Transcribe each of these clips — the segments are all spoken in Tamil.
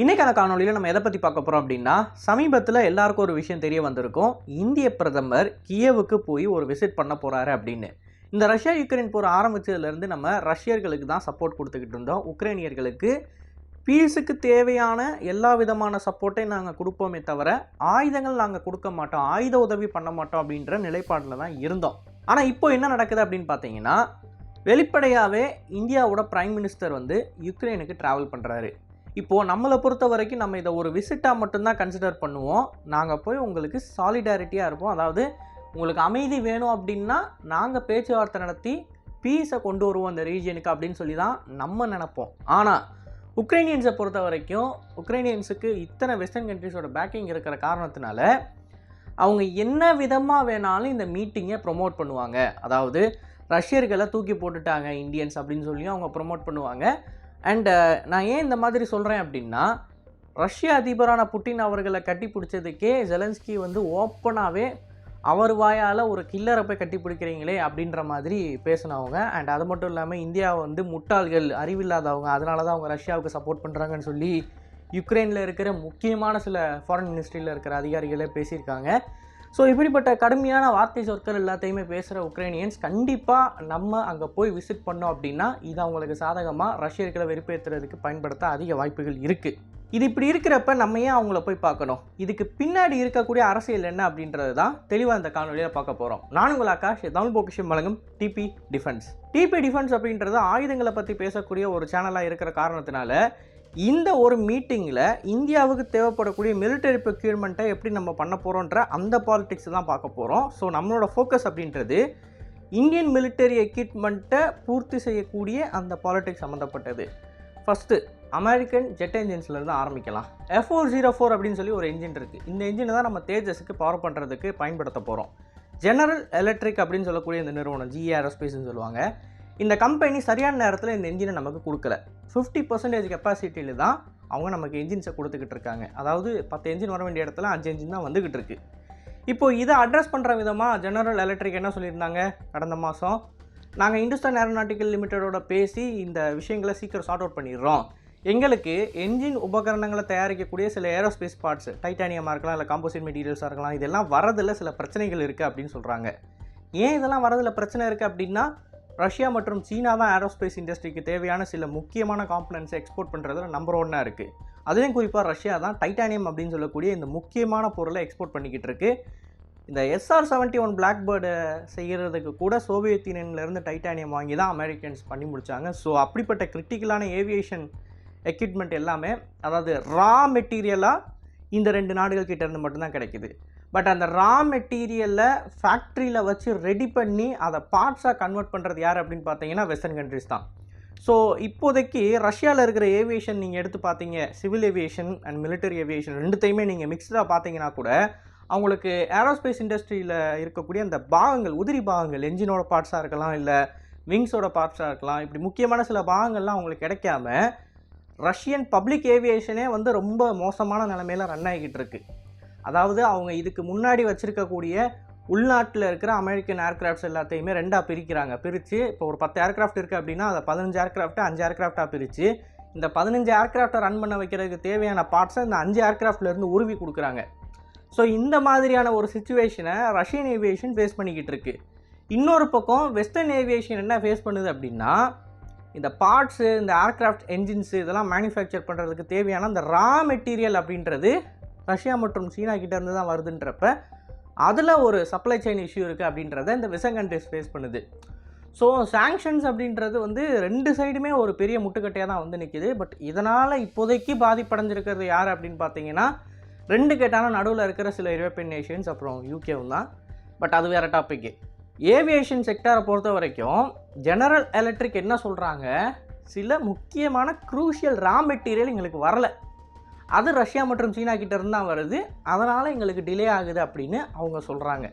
இன்றைக்கான காணொலியில் நம்ம எதை பற்றி பார்க்க போகிறோம் அப்படின்னா, சமீபத்தில் எல்லாருக்கும் ஒரு விஷயம் தெரிய வந்திருக்கும். இந்திய பிரதமர் கியேவுக்கு போய் ஒரு விசிட் பண்ண போகிறாரு அப்படின்னு. இந்த ரஷ்யா யுக்ரைன் போர் ஆரம்பித்ததுலேருந்து நம்ம ரஷ்யர்களுக்கு தான் சப்போர்ட் கொடுத்துக்கிட்டு இருந்தோம். உக்ரைனியர்களுக்கு பீஸுக்கு தேவையான எல்லா விதமான சப்போர்ட்டையும் நாங்கள் கொடுப்போமே தவிர ஆயுதங்கள் நாங்கள் கொடுக்க மாட்டோம், ஆயுத உதவி பண்ண மாட்டோம் அப்படின்ற நிலைப்பாட்டில் தான் இருந்தோம். ஆனால் இப்போ என்ன நடக்குது அப்படின்னு பார்த்தீங்கன்னா, வெளிப்படையாகவே இந்தியாவோட பிரைம் மினிஸ்டர் வந்து யுக்ரைனுக்கு ட்ராவல் பண்ணுறாரு. இப்போது நம்மளை பொறுத்த வரைக்கும் நம்ம இதை ஒரு விசிட்டாக மட்டும்தான் கன்சிடர் பண்ணுவோம். நாங்கள் போய் உங்களுக்கு சாலிடாரிட்டியாக இருப்போம், அதாவது உங்களுக்கு அமைதி வேணும் அப்படின்னா நாங்கள் பேச்சுவார்த்தை நடத்தி பீஸை கொண்டு வருவோம் அந்த ரீஜியனுக்கு அப்படின்னு சொல்லி தான் நம்ம நினைப்போம். ஆனால் உக்ரைனியன்ஸை பொறுத்த வரைக்கும் உக்ரைனியன்ஸுக்கு இத்தனை வெஸ்டர்ன் கண்ட்ரிஸோட பேக்கிங் இருக்கிற காரணத்தினால அவங்க என்ன விதமாக வேணாலும் இந்த மீட்டிங்கை ப்ரொமோட் பண்ணுவாங்க. அதாவது ரஷ்யர்களை தூக்கி போட்டுட்டாங்க இந்தியன்ஸ் அப்படின்னு சொல்லியும் அவங்க ப்ரொமோட் பண்ணுவாங்க. அண்டு நான் ஏன் இந்த மாதிரி சொல்கிறேன் அப்படின்னா, ரஷ்ய அதிபரான புட்டின் அவர்களை கட்டி பிடிச்சதுக்கே ஜெலன்ஸ்கி வந்து ஓப்பனாகவே அவர் வாயால் ஒரு கில்லரை போய் கட்டி பிடிக்கிறீங்களே அப்படின்ற மாதிரி பேசினவங்க. அண்ட் அது மட்டும் இல்லாமல் இந்தியாவை வந்து முட்டாள்கள், அறிவில்லாதவங்க, அதனால தான் அவங்க ரஷ்யாவுக்கு சப்போர்ட் பண்ணுறாங்கன்னு சொல்லி யுக்ரைனில் இருக்கிற முக்கியமான சில ஃபாரின் மினிஸ்ட்ரியில் இருக்கிற அதிகாரிகளே பேசியிருக்காங்க. ஸோ இப்படிப்பட்ட கடுமையான வார்த்தை சொற்கள் எல்லாத்தையுமே பேசுகிற உக்ரைனியன்ஸ் கண்டிப்பாக நம்ம அங்கே போய் விசிட் பண்ணோம் அப்படின்னா இது அவங்களுக்கு சாதகமாக ரஷ்யர்களை வெறுப்பேற்றுறதுக்கு பயன்படுத்த அதிக வாய்ப்புகள் இருக்குது. இது இப்படி இருக்கிறப்ப நம்ம ஏன் அவங்கள போய் பார்க்கணும்? இதுக்கு பின்னாடி இருக்கக்கூடிய அரசியல் என்ன அப்படின்றது தான் தெளிவாக இந்த காணொலியில் பார்க்க போகிறோம். நான் உங்கள் ஆகாஷ், தமிழ் பொக்கிஷம் வழங்கும் டிபி டிஃபென்ஸ். டிபி டிஃபென்ஸ் அப்படின்றது ஆயுதங்களை பற்றி பேசக்கூடிய ஒரு சேனலாக இருக்கிற காரணத்தினால இந்த ஒரு மீட்டிங்கில் இந்தியாவுக்கு தேவைப்படக்கூடிய மிலிட்டரி ப்ரொக்யூர்மெண்ட்டை எப்படி நம்ம பண்ண போகிறோன்ற அந்த பாலிடிக்ஸ் தான் பார்க்க போகிறோம். ஸோ நம்மளோட ஃபோக்கஸ் அப்படின்றது இந்தியன் மிலிட்டரி எக்யூப்மெண்ட்டை பூர்த்தி செய்யக்கூடிய அந்த பாலிடிக்ஸ் சம்மந்தப்பட்டது. ஃபஸ்ட்டு அமெரிக்கன் ஜெட் என்ஜின்ஸ்லேருந்து ஆரம்பிக்கலாம். F404 அப்படின்னு சொல்லி ஒரு என்ஜின் இருக்குது. இந்த என்ஜினை தான் நம்ம தேஜஸுக்கு பவர் பண்ணுறதுக்கு பயன்படுத்த போகிறோம். ஜெனரல் எலக்ட்ரிக் அப்படின்னு சொல்லக்கூடிய இந்த நிறுவனம், GE ஏரோஸ்பேஸ்ன்னு சொல்லுவாங்க, இந்த கம்பெனி சரியான நேரத்தில் இந்த என்ஜினை நமக்கு கொடுக்கல. 50% கெப்பாசிட்டியில் தான் அவங்க நமக்கு என்ஜின்ஸை கொடுத்துக்கிட்டு இருக்காங்க. அதாவது 10 என்ஜின் வர வேண்டிய இடத்துல 5 என்ஜின் தான் வந்துக்கிட்டு இருக்குது. இப்போது இதை அட்ரஸ் பண்ணுற விதமாக ஜெனரல் எலக்ட்ரிக் என்ன சொல்லியிருந்தாங்க, கடந்த மாதம் நாங்கள் இந்துஸ்தான் ஏரோநாட்டிக்கல் லிமிட்டடோட பேசி இந்த விஷயங்களை சீக்கிரம் சார்ட் அவுட் பண்ணிடுறோம். எங்களுக்கு என்ஜின் உபகரணங்களை தயாரிக்கக்கூடிய சில ஏரோஸ்பேஸ் பார்ட்ஸ், டைட்டானியமாக இருக்கலாம், இல்லை காம்போசிட் மெட்டீரியல்ஸாக இருக்கலாம், இதெல்லாம் வரதில் சில பிரச்சனைகள் இருக்குது அப்படின்னு சொல்கிறாங்க. ஏன் இதெல்லாம் வரதில் பிரச்சனை இருக்குது அப்படின்னா, ரஷ்யா மற்றும் சீனா தான் ஏரோஸ்பேஸ் இண்டஸ்ட்ரிக்கு தேவையான சில முக்கியமான காம்பனன்ட்ஸை எக்ஸ்போர்ட் பண்ணுறதுல நம்பர் 1 இருக்குது. அதுலேயும் குறிப்பாக ரஷ்யா தான் டைட்டானியம் அப்படின்னு சொல்லக்கூடிய இந்த முக்கியமான பொருளை எக்ஸ்போர்ட் பண்ணிக்கிட்டு இருக்கு. இந்த SR-71 பிளாக்பேர்டை செய்கிறதுக்கு கூட சோவியத் யூனியன்லேருந்து டைட்டானியம் வாங்கி தான் அமெரிக்கன்ஸ் பண்ணி முடித்தாங்க. ஸோ அப்படிப்பட்ட கிரிட்டிக்கலான ஏவியேஷன் எக்யூப்மெண்ட் எல்லாமே, அதாவது ரா மெட்டீரியலாக இந்த 2 நாடுகள் கிட்டேருந்து மட்டும்தான் கிடைக்குது. பட் அந்த ரா மெட்டீரியலில் ஃபேக்ட்ரியில் வச்சு ரெடி பண்ணி அதை பார்ட்ஸாக கன்வெர்ட் பண்ணுறது யார் அப்படின்னு பார்த்தீங்கன்னா வெஸ்டர்ன் கண்ட்ரிஸ் தான். ஸோ இப்போதைக்கு ரஷ்யாவில் இருக்கிற ஏவியேஷன் நீங்கள் எடுத்து பார்த்தீங்க, civil aviation and military aviation ரெண்டுத்தையுமே நீங்கள் மிக்ஸ்டாக பார்த்தீங்கன்னா கூட அவங்களுக்கு ஏரோஸ்பேஸ் இண்டஸ்ட்ரியில் இருக்கக்கூடிய அந்த பாகங்கள், உதிரி பாகங்கள், என்ஜினோட பார்ட்ஸாக இருக்கலாம், இல்லை விங்ஸோட பார்ட்ஸாக இருக்கலாம், இப்படி முக்கியமான சில பாகங்கள்லாம் அவங்களுக்கு கிடைக்காம ரஷ்யன் பப்ளிக் ஏவியேஷனே வந்து ரொம்ப மோசமான நிலைமையில் ரன் ஆகிக்கிட்டு இருக்குது. அதாவது அவங்க இதுக்கு முன்னாடி வச்சுருக்கக்கூடிய உள்நாட்டில் இருக்கிற அமெரிக்கன் ஏர்க்ராஃப்ட்ஸ் எல்லாத்தையுமே 2ஆக பிரித்து இப்போ ஒரு 10 ஏர்க்ராஃப்ட் இருக்குது அப்படின்னா அதை 15 ஏர்க்ராஃப்ட்டு 5 ஏர்க்ராஃப்டாக பிரித்து இந்த 15 ஏர்க்ராஃப்டை ரன் பண்ண வைக்கிறதுக்கு தேவையான பார்ட்ஸை இந்த 5 ஏர்க்ராஃப்ட்லேருந்து உருவி கொடுக்குறாங்க. ஸோ இந்த மாதிரியான ஒரு சிச்சுவேஷனை ரஷ்யன் ஏவியேஷன் ஃபேஸ் பண்ணிக்கிட்டு இருக்குது. இன்னொரு பக்கம் வெஸ்டர்ன் ஏவியேஷன் என்ன ஃபேஸ் பண்ணுது அப்படின்னா, இந்த பார்ட்ஸு, இந்த ஏர்க்ராஃப்ட் என்ஜின்ஸு இதெல்லாம் மேனுஃபேக்சர் பண்ணுறதுக்கு தேவையான அந்த ரா மெட்டீரியல் அப்படின்றது ரஷ்யா மற்றும் சீனா கிட்டேருந்து தான் வருதுன்றப்ப அதில் ஒரு சப்ளை செயின் இஷ்யூ இருக்குது அப்படின்றத இந்த வெஸ்டர்ன் கண்ட்ரிஸ் ஃபேஸ் பண்ணுது. ஸோ சாங்ஷன்ஸ் அப்படின்றது வந்து 2 சைடுமே ஒரு பெரிய முட்டுக்கட்டையாக தான் வந்து நிற்கிது. பட் இதனால் இப்போதைக்கு பாதிப்படைஞ்சிருக்கிறது யார் அப்படின்னு பார்த்தீங்கன்னா, 2 கேட்டான நடுவில் இருக்கிற சில யூரோப்பியன் நேஷன்ஸ் அப்புறம் யூகேவும் தான். பட் அது வேறு டாப்பிக்கு. ஏவியேஷன் செக்டாரை பொறுத்த வரைக்கும் ஜெனரல் எலக்ட்ரிக் என்ன சொல்கிறாங்க, சில முக்கியமான க்ரூஷியல் ரா மெட்டீரியல் எங்களுக்கு வரலை, அது ரஷ்யா மற்றும் சீனா கிட்டேருந்து தான் வருது, அதனால் எங்களுக்கு டிலே ஆகுது அப்படின்னு அவங்க சொல்கிறாங்க.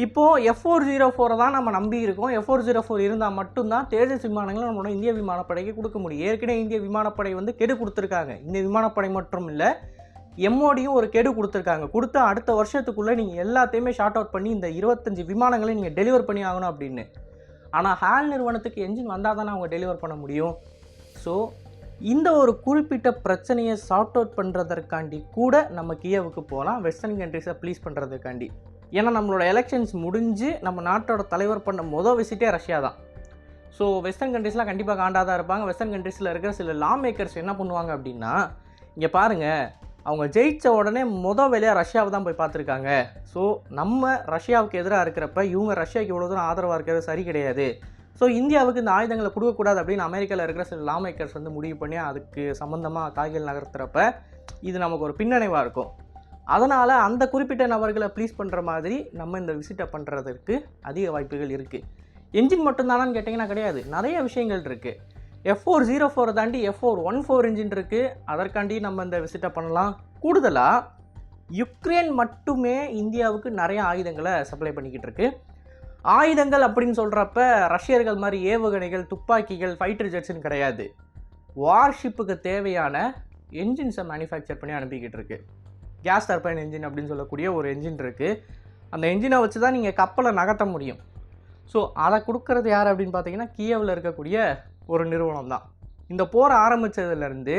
இப்போது F404 தான் நம்ம நம்பி இருக்கோம். F404 இருந்தால் மட்டும்தான் தேஜஸ் விமானங்களை நம்மளோட இந்திய விமானப்படைக்கு கொடுக்க முடியும். ஏற்கனவே இந்திய விமானப்படை வந்து கெடு கொடுத்துருக்காங்க. இந்த விமானப்படை மட்டும் இல்லை, MODயும் ஒரு கெடு கொடுத்துருக்காங்க. கொடுத்து அடுத்த வருஷத்துக்குள்ளே நீங்கள் எல்லாத்தையுமே ஷார்ட் அவுட் பண்ணி இந்த 25 விமானங்களை நீங்கள் டெலிவர் பண்ணி ஆகணும் அப்படின்னு. ஆனால் HAL நிறுவனத்துக்கு என்ஜின் வந்தால் தானே அவங்க டெலிவர் பண்ண முடியும். ஸோ இந்த ஒரு குறிப்பிட்ட பிரச்சனையை சார்ட் அவுட் பண்ணுறதற்காண்டி கூட நம்ம கியவுக்கு போகலாம், வெஸ்டர்ன் கண்ட்ரிஸை ப்ளீஸ் பண்ணுறதுக்காண்டி. ஏன்னா நம்மளோட எலெக்ஷன்ஸ் முடிஞ்சு நம்ம நாட்டோட தலைவர் பண்ண மொதல் விசிட்டே ரஷ்யா தான். ஸோ வெஸ்டர்ன் கண்ட்ரீஸ்லாம் கண்டிப்பாக காண்டாக இருப்பாங்க. வெஸ்டர்ன் கண்ட்ரீஸில் இருக்கிற சில லா மேக்கர்ஸ் என்ன பண்ணுவாங்க அப்படின்னா, இங்கே பாருங்கள், அவங்க ஜெயித்த உடனே வேலையாக ரஷ்யாவை தான் போய் பார்த்துருக்காங்க. ஸோ நம்ம ரஷ்யாவுக்கு எதிராக இருக்கிறப்ப இவங்க ரஷ்யாவுக்கு இவ்வளோ தூரம் ஆதரவாக இருக்கிறது சரி கிடையாது. ஸோ இந்தியாவுக்கு இந்த ஆயுதங்களை கொடுக்கக்கூடாது அப்படின்னு அமெரிக்காவில் இருக்கிற சில லா மேக்கர்ஸ் வந்து முடிவு பண்ணி அதுக்கு சம்மந்தமாக காய்கள் நகர்த்துறப்ப இது நமக்கு ஒரு பின்னடைவாக இருக்கும். அதனால் அந்த குறிப்பிட்ட நபர்களை ப்ளீஸ் பண்ணுற மாதிரி நம்ம இந்த விசிட்டை பண்ணுறதுக்கு அதிக வாய்ப்புகள் இருக்குது. என்ஜின் மட்டும்தானான்னு கேட்டிங்கன்னா கிடையாது, நிறைய விஷயங்கள் இருக்குது. F404 தாண்டி F414 என்ஜின் இருக்குது, அதற்காண்டி நம்ம இந்த விசிட்டை பண்ணலாம். கூடுதலாக யுக்ரைன் மட்டுமே இந்தியாவுக்கு நிறைய ஆயுதங்களை சப்ளை பண்ணிக்கிட்டு இருக்கு. ஆயுதங்கள் அப்படின்னு சொல்கிறப்ப ரஷ்யர்கள் மாதிரி ஏவுகணைகள், துப்பாக்கிகள், ஃபைட்டர் ஜெட்ஸ்ன்னு கிடையாது. வார்ஷிப்புக்கு தேவையான என்ஜின்ஸை மேனுஃபேக்சர் பண்ணி அனுப்பிக்கிட்டு இருக்கு. கேஸ் டர்பைன் என்ஜின் அப்படின்னு சொல்லக்கூடிய ஒரு என்ஜின் இருக்குது. அந்த என்ஜினை வச்சு தான் நீங்கள் கப்பலை நகர்த்த முடியும். ஸோ அதை கொடுக்கறது யார் அப்படின்னு பார்த்தீங்கன்னா கியவில் இருக்கக்கூடிய ஒரு நிறுவனம் தான். இந்த போர் ஆரம்பித்ததுலேருந்து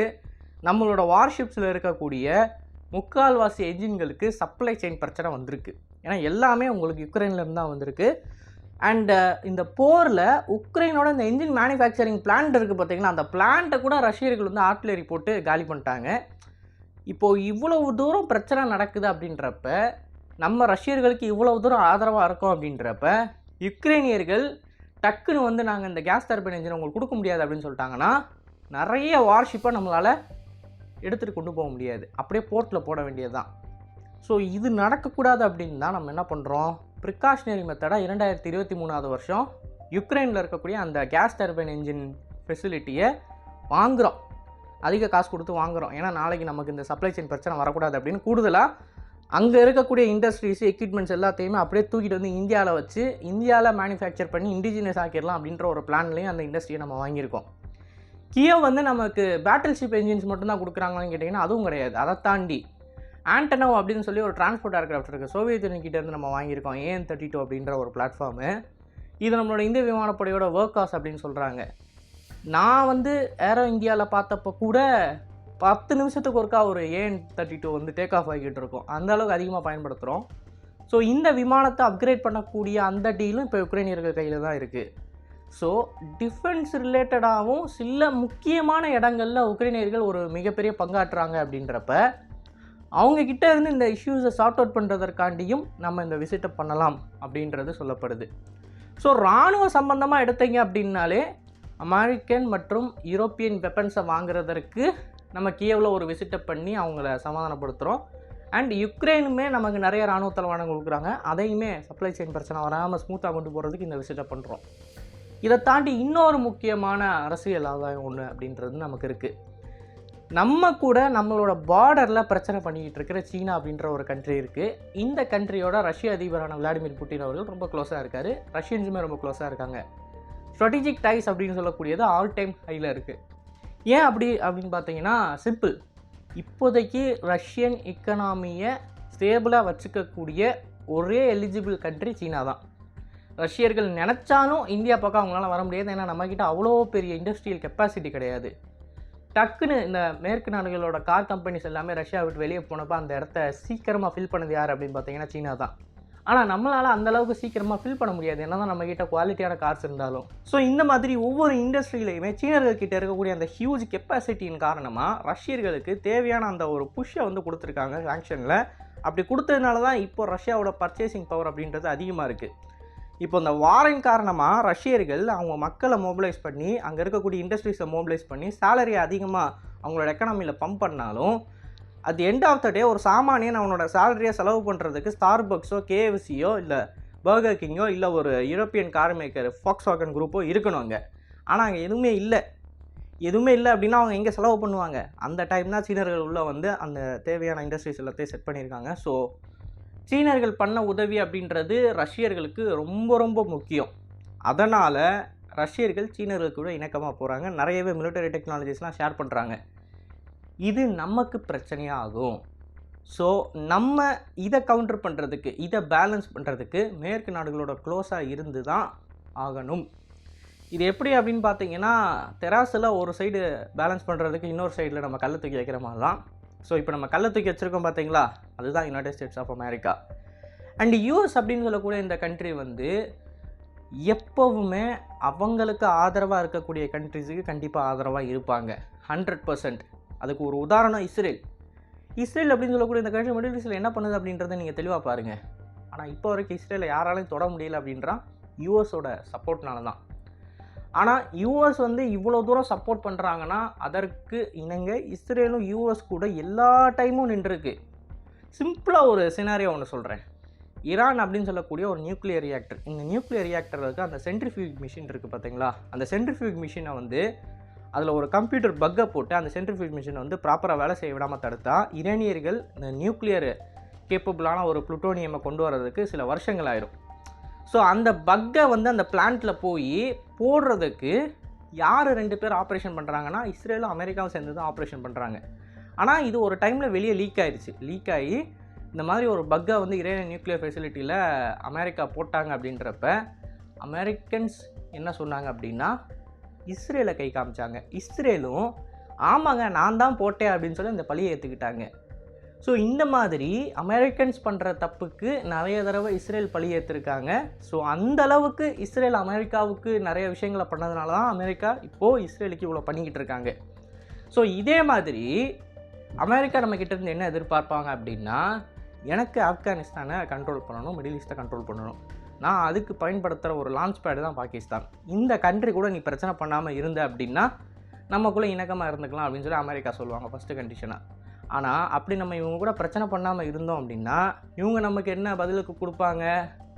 நம்மளோட வார்ஷிப்ஸில் இருக்கக்கூடிய முக்கால்வாசி என்ஜின்களுக்கு சப்ளை செயின் பிரச்சனை வந்திருக்கு. ஏன்னா எல்லாமே உங்களுக்கு யுக்ரைன்லேருந்து தான் வந்திருக்கு. அண்டு இந்த போரில் உக்ரைனோட இந்த என்ஜின் மேனுஃபேக்சரிங் பிளான்ட் இருக்குது பார்த்தீங்கன்னா, அந்த பிளான்ட்டை கூட ரஷ்யர்கள் வந்து ஆர்ட்டிலரி போட்டு காலி பண்ணிட்டாங்க. இப்போது இவ்வளவு தூரம் பிரச்சனை நடக்குது அப்படின்றப்ப, நம்ம ரஷ்யர்களுக்கு இவ்வளவு தூரம் ஆதரவாக இருக்கோம் அப்படின்றப்ப, யுக்ரைனியர்கள் டக்குன்னு வந்து நாங்கள் இந்த கேஸ் டர்பைன் என்ஜின் உங்களுக்கு கொடுக்க முடியாது அப்படின்னு சொல்லிட்டாங்கன்னா, நிறைய வார்ஷிப்பை நம்மளால் எடுத்துகிட்டு கொண்டு போக முடியாது, அப்படியே போர்ட்டில் போட வேண்டியது தான். ஸோ இது நடக்கக்கூடாது அப்படின்னு தான் நம்ம என்ன பண்ணுறோம், ப்ரிகாஷனரி மெத்தடாக 2023 வருஷம் யுக்ரைனில் இருக்கக்கூடிய அந்த கேஸ் டர்பைன் என்ஜின் ஃபெசிலிட்டியை வாங்குகிறோம், அதிக காசு கொடுத்து வாங்குகிறோம். ஏன்னா நாளைக்கு நமக்கு இந்த சப்ளை செயின் பிரச்சனை வரக்கூடாது அப்படின்னு. கூடுதலாக அங்கே இருக்கக்கூடிய இண்டஸ்ட்ரீஸ், எக்யூப்மெண்ட்ஸ் எல்லாத்தையுமே அப்படியே தூக்கிட்டு வந்து இந்தியாவில் வச்சு இந்தியாவில் மேனுஃபேக்சர் பண்ணி இண்டிஜினியஸ் ஆக்கிடலாம் அப்படின்ற ஒரு பிளான்லேயும் அந்த இண்டஸ்ட்ரியை நம்ம வாங்கியிருக்கோம். கியவ் வந்து நமக்கு பேட்டில் ஷிப் என்ஜின்ஸ் மட்டும்தான் கொடுக்குறாங்கன்னு கேட்டிங்கன்னா அதுவும் கிடையாது. அதை தாண்டி ஆண்டனோ அப்படின்னு சொல்லி ஒரு டிரான்ஸ்போர்ட் ஏர்க்ராஃப்ட் இருக்குது, சோவியத் யூனியன் கிட்டேருந்து நம்ம வாங்கியிருக்கோம், AN-32 அப்படின்ற ஒரு பிளாட்ஃபார்மு. இது நம்மளோட இந்திய விமானப்படையோட ஒர்க் காஸ் அப்படின்னு சொல்கிறாங்க. நான் வந்து ஏரோ இந்தியாவில் பார்த்தப்போ கூட 10 நிமிஷத்துக்கு ஒருக்கா ஒரு AN-32 வந்து டேக் ஆஃப் ஆகிக்கிட்டு இருக்கும், அந்த அளவுக்கு அதிகமாக பயன்படுத்துகிறோம். ஸோ இந்த விமானத்தை அப்கிரேட் பண்ணக்கூடிய அந்த டீலும் இப்போ யுக்ரைனியர்கள் கையில் தான் இருக்குது. ஸோ டிஃபென்ஸ் ரிலேட்டடாகவும் சில முக்கியமான இடங்களில் உக்ரைனியர்கள் ஒரு மிகப்பெரிய பங்காற்றுறாங்க அப்படின்றப்ப அவங்கக்கிட்ட இருந்து இந்த இஷ்யூஸை சார்ட் அவுட் பண்ணுறதற்காண்டியும் நம்ம இந்த விசிட்டை பண்ணலாம் அப்படின்றது சொல்லப்படுது. ஸோ இராணுவ சம்பந்தமாக எடுத்தீங்க அப்படின்னாலே அமெரிக்கன் மற்றும் யூரோப்பியன் வெப்பன்ஸை வாங்குறதற்கு நம்ம கியவில் ஒரு விசிட்டை பண்ணி அவங்கள சமாதானப்படுத்துகிறோம். அண்ட் யுக்ரைனுமே நமக்கு நிறைய இராணுவ தளவாடங்கள் கொடுக்குறாங்க, அதையுமே சப்ளை செயின் பிரச்சனை வராமல் ஸ்மூத்தாக கொண்டு போகிறதுக்கு இந்த விசிட்டை பண்ணுறோம். இதை தாண்டி இன்னொரு முக்கியமான அரசியல் ஆதாயம் ஒன்று அப்படின்றது நமக்கு இருக்குது. நம்ம கூட நம்மளோட பார்டரில் பிரச்சனை பண்ணிக்கிட்டு இருக்கிற சீனா அப்படின்ற ஒரு கண்ட்ரி இருக்குது. இந்த கண்ட்ரியோட ரஷ்ய அதிபரான விளாடிமிர் புட்டின் அவர்கள் ரொம்ப க்ளோஸாக இருக்கார், ரஷ்யன்ஸுமே ரொம்ப க்ளோஸாக இருக்காங்க. ஸ்ட்ராட்டஜிக் டைஸ் அப்படின்னு சொல்லக்கூடியது ஆல் டைம் ஹையில் இருக்குது. ஏன் அப்படின்னு பார்த்தீங்கன்னா சிம்பிள், இப்போதைக்கு ரஷ்யன் எக்கனாமியை ஸ்டேபிளாக வச்சுக்கக்கூடிய ஒரே எலிஜிபிள் கண்ட்ரி சீனா தான். ரஷ்யர்கள் நினச்சாலும் இந்தியா பக்கம் அவங்களால வர முடியாது, ஏன்னா நம்மக்கிட்ட அவ்வளோ பெரிய இண்டஸ்ட்ரியல் கெப்பாசிட்டி கிடையாது. டக்குன்னு இந்த மேற்கு நாடுகளோட கார் கம்பெனிஸ் எல்லாமே ரஷ்யா விட்டு வெளியே போனப்போ அந்த இடத்த சீக்கிரமாக ஃபில் பண்ணது யார் அப்படின்னு பார்த்தீங்கன்னா சீனா தான். ஆனால் நம்மளால் அந்தளவுக்கு சீக்கிரமாக ஃபில் பண்ண முடியாது, என்ன தான் நம்மக்கிட்ட குவாலிட்டியான கார்ஸ் இருந்தாலும். ஸோ இந்த மாதிரி ஒவ்வொரு இண்டஸ்ட்ரியிலையுமே சீனர்கள்கிட்ட இருக்கக்கூடிய அந்த ஹியூஜ் கெப்பாசிட்டியின் காரணமாக ரஷ்யர்களுக்கு தேவையான அந்த ஒரு புஷ்ஷை வந்து கொடுத்துருக்காங்க சாங்ஷனில். அப்படி கொடுத்ததுனால தான் இப்போ ரஷ்யாவோட பர்ச்சேசிங் பவர் அப்படின்றது அதிகமாக இருக்குது. இப்போ இந்த வாரின் காரணமாக ரஷ்யர்கள் அவங்க மக்களை மொபிலைஸ் பண்ணி அங்கே இருக்கக்கூடிய இண்டஸ்ட்ரீஸை மொபிலைஸ் பண்ணி சேலரியை அதிகமாக அவங்களோட எக்கனாமியில் பம்ப் பண்ணாலும் அட் எண்ட் ஆஃப் த டே ஒரு சாமானியன் அவனோட சேலரியை செலவு பண்ணுறதுக்கு ஸ்டார்பக்ஸோ, KFCயோ, இல்லை பர்கர் கிங்கோ, இல்லை ஒரு யூரோப்பியன் கார் மேக்கர் ஃபாக்ஸ்வாகன் குரூப்போ இருக்கணும் அங்கே. ஆனால் அங்கே எதுவுமே இல்லை அப்படின்னா அவங்க எங்கே செலவு பண்ணுவாங்க? அந்த டைம் தான் சீனர்கள் உள்ளே வந்து அந்த தேவையான இண்டஸ்ட்ரீஸ் எல்லாத்தையும் செட் பண்ணியிருக்காங்க. ஸோ சீனர்கள் பண்ண உதவி அப்படின்றது ரஷ்யர்களுக்கு ரொம்ப ரொம்ப முக்கியம். அதனால் ரஷ்யர்கள் சீனர்களுக்கு கூட இணக்கமாக போகிறாங்க, நிறையவே மிலிட்டரி டெக்னாலஜிஸ்லாம் ஷேர் பண்ணுறாங்க. இது நமக்கு பிரச்சனையாக ஆகும். ஸோ நம்ம இதை கவுண்டர் பண்ணுறதுக்கு, இதை பேலன்ஸ் பண்ணுறதுக்கு மேற்கு நாடுகளோட க்ளோஸாக இருந்து தான் ஆகணும். இது எப்படி அப்படின்னு பார்த்தீங்கன்னா, தெராசில் ஒரு சைடு பேலன்ஸ் பண்ணுறதுக்கு இன்னொரு சைடில் நம்ம கல்லை தூக்கி வைக்கிற மாதிரி தான். ஸோ இப்போ நம்ம கல்லை தூக்கி வச்சுருக்கோம் பார்த்தீங்களா, அதுதான் United States of America. And US அப்படின்னு சொல்லக்கூடிய இந்த கண்ட்ரி வந்து எப்போவுமே அவங்களுக்கு ஆதரவாக இருக்கக்கூடிய கண்ட்ரிஸுக்கு கண்டிப்பாக ஆதரவாக இருப்பாங்க 100%. அதுக்கு ஒரு உதாரணம் இஸ்ரேல். இஸ்ரேல் அப்படின்னு சொல்லக்கூடிய இந்த கண்ட்ரி மிடில் ஈஸ்டில் என்ன பண்ணுது அப்படின்றத நீங்கள் தெளிவாக பாருங்கள். ஆனால் இப்போ வரைக்கும் இஸ்ரேலை யாராலையும் தொட முடியல அப்படின்றான், யூஎஸோட சப்போர்ட்னால தான். ஆனால் யூஎஸ் வந்து இவ்வளோ தூரம் சப்போர்ட் பண்ணுறாங்கன்னா அதற்கு இணங்க இஸ்ரேலும் யூஎஸ் கூட எல்லா டைமும் நின்றுருக்கு. சிம்பிளாக ஒரு சினாரியோ ஒன்று சொல்கிறேன். ஈரான் அப்படின்னு சொல்லக்கூடிய ஒரு நியூக்ளியர் ரியாக்டர், இந்த நியூக்ளியர் ரியாக்டருக்கு அந்த சென்ட்ரிஃபியூக் மிஷின் இருக்குது பார்த்தீங்களா, அந்த சென்ட்ரிஃபியூக் மிஷினை வந்து அதில் ஒரு கம்ப்யூட்டர் பக்கை போட்டு அந்த சென்ட்ரிஃபியூக் மிஷினை வந்து ப்ராப்பராக வேலை செய்ய விடாமல் தடுத்தா இரானியர்கள் இந்த நியூக்ளியர் கேப்பபிளான ஒரு புளுட்டோனியமை கொண்டு வரதுக்கு சில வருஷங்கள் ஆயிரும். ஸோ அந்த பக்கை வந்து அந்த பிளான்ட்டில் போய் போடுறதுக்கு யார் 2 பேர் ஆப்ரேஷன் பண்ணுறாங்கன்னா இஸ்ரேலும் அமெரிக்காவும் சேர்ந்து தான் ஆப்ரேஷன் பண்ணுறாங்க. ஆனால் இது ஒரு டைமில் வெளியே லீக் ஆயிடுச்சு. லீக் ஆகி இந்த மாதிரி ஒரு பக்கை வந்து ஈரானியன் நியூக்ளியர் ஃபெசிலிட்டியில் அமெரிக்கா போட்டாங்க. அப்படின்றப்ப அமெரிக்கன்ஸ் என்ன சொன்னாங்க அப்படின்னா இஸ்ரேலை கை காமிச்சாங்க. இஸ்ரேலும் ஆமாங்க நான் தான் போட்டேன் அப்படின்னு சொல்லி இந்த பழியை ஏற்றுக்கிட்டாங்க. ஸோ இந்த மாதிரி அமெரிக்கன்ஸ் பண்ணுற தப்புக்கு நிறைய தடவை இஸ்ரேல் பழி ஏற்றிருக்காங்க. ஸோ அந்த அளவுக்கு இஸ்ரேல் அமெரிக்காவுக்கு நிறைய விஷயங்களை பண்ணதுனால தான் அமெரிக்கா இப்போது இஸ்ரேலுக்கு இவ்வளோ பண்ணிக்கிட்டு இருக்காங்க. ஸோ இதே மாதிரி அமெரிக்கா நம்மக்கிட்ட இருந்து என்ன எதிர்பார்ப்பாங்க அப்படின்னா, எனக்கு ஆப்கானிஸ்தானை கண்ட்ரோல் பண்ணணும், மிடில் ஈஸ்ட்டை கண்ட்ரோல் பண்ணணும், நான் அதுக்கு பயன்படுத்துகிற ஒரு லான்ச் பேடு தான் பாகிஸ்தான். இந்த கண்ட்ரி கூட நீ பிரச்சனை பண்ணாமல் இருந்த அப்படின்னா நம்மக்குள்ளே இணக்கமாக இருந்துக்கலாம் அப்படின்னு சொல்லி அமெரிக்கா சொல்லுவாங்க ஃபஸ்ட்டு கண்டிஷனாக. ஆனால் அப்படி நம்ம இவங்க கூட பிரச்சனை பண்ணாமல் இருந்தோம் அப்படின்னா இவங்க நமக்கு என்ன பதிலுக்கு கொடுப்பாங்க,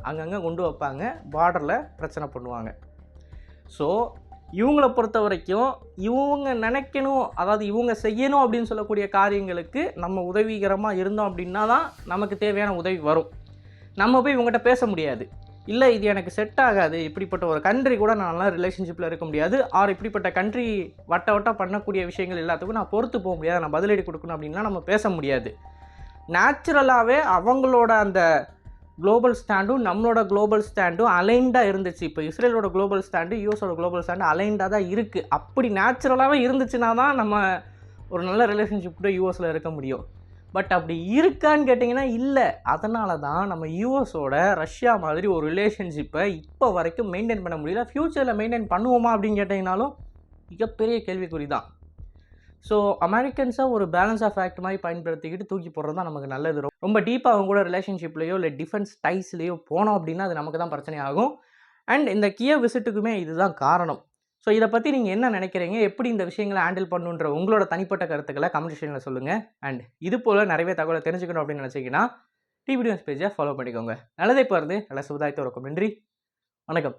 அங்கங்கே கொண்டு வைப்பாங்க, பார்டரில் பிரச்சனை பண்ணுவாங்க. ஸோ இவங்களை பொறுத்த வரைக்கும் இவங்க நினைக்கணும், அதாவது இவங்க செய்யணும் அப்படின்னு சொல்லக்கூடிய காரியங்களுக்கு நம்ம உதவிகரமாக இருந்தோம் அப்படின்னா தான் நமக்கு தேவையான உதவி வரும். நம்ம போய் இவங்ககிட்ட பேச முடியாது, இல்லை இது எனக்கு செட் ஆகாது, இப்படிப்பட்ட ஒரு கண்ட்ரி கூட நான் நல்லா ரிலேஷன்ஷிப்பில் இருக்க முடியாது, ஆர் இப்படிப்பட்ட கண்ட்ரி வட்ட பண்ணக்கூடிய விஷயங்கள் எல்லாத்துக்கும் நான் பொறுத்து போக முடியாது, நான் பதிலடி கொடுக்கணும் அப்படின்லாம் நம்ம பேச முடியாது. நேச்சுரலாகவே அவங்களோட அந்த குளோபல் ஸ்டாண்டும் நம்மளோட குளோபல் ஸ்டாண்டும் அலைண்டாக இருந்துச்சு. இப்போ இஸ்ரேலோட குளோபல் ஸ்டாண்டு யூஎஸோட குளோபல் ஸ்டாண்டு அலைண்டாக தான் இருக்குது. அப்படி நேச்சுரலாகவே இருந்துச்சுன்னா தான் நம்ம ஒரு நல்ல ரிலேஷன்ஷிப் யூஎஸில் இருக்க முடியும். பட் அப்படி இருக்கான்னு கேட்டிங்கன்னா இல்லை. அதனால தான் நம்ம யூஎஸோட ரஷ்யா மாதிரி ஒரு ரிலேஷன்ஷிப்பை இப்போ வரைக்கும் மெயின்டைன் பண்ண முடியல. ஃப்யூச்சரில் மெயின்டைன் பண்ணுவோமா அப்படின்னு கேட்டிங்கனாலும் மிகப்பெரிய கேள்விக்குறி தான். ஸோ அமெரிக்கன்ஸை ஒரு பேலன்ஸ் ஆஃப் ஆக்ட் மாதிரி பயன்படுத்திக்கிட்டு தூக்கி போடுறது தான் நமக்கு நல்லது. ரொம்ப டீப்பாக அவங்க கூட ரிலேஷன்ஷிப்லையோ இல்லை டிஃபென்ஸ் டைஸ்லையோ போனோம் அப்படின்னா அது நமக்கு தான் பிரச்சனை ஆகும். அண்ட் இந்த கியவ் விசிட்டுக்குமே இதுதான் காரணம். ஸோ இதை பற்றி நீங்கள் என்ன நினைக்கிறீங்க, எப்படி இந்த விஷயங்களை ஹேண்டில் பண்ணுன்ற உங்களோட தனிப்பட்ட கருத்துக்களை கமெண்ட் செக்ஷனில் சொல்லுங்கள். அண்ட் இது போல் நிறைய தகவலை தெரிஞ்சுக்கணும் அப்படின்னு நினச்சிங்கன்னா டிவி நியூஸ் பேஜை ஃபாலோ பண்ணிக்கோங்க. நல்லதை பாருங்க, நல்ல சமுதாயத்தை இருக்கும். நன்றி, வணக்கம்.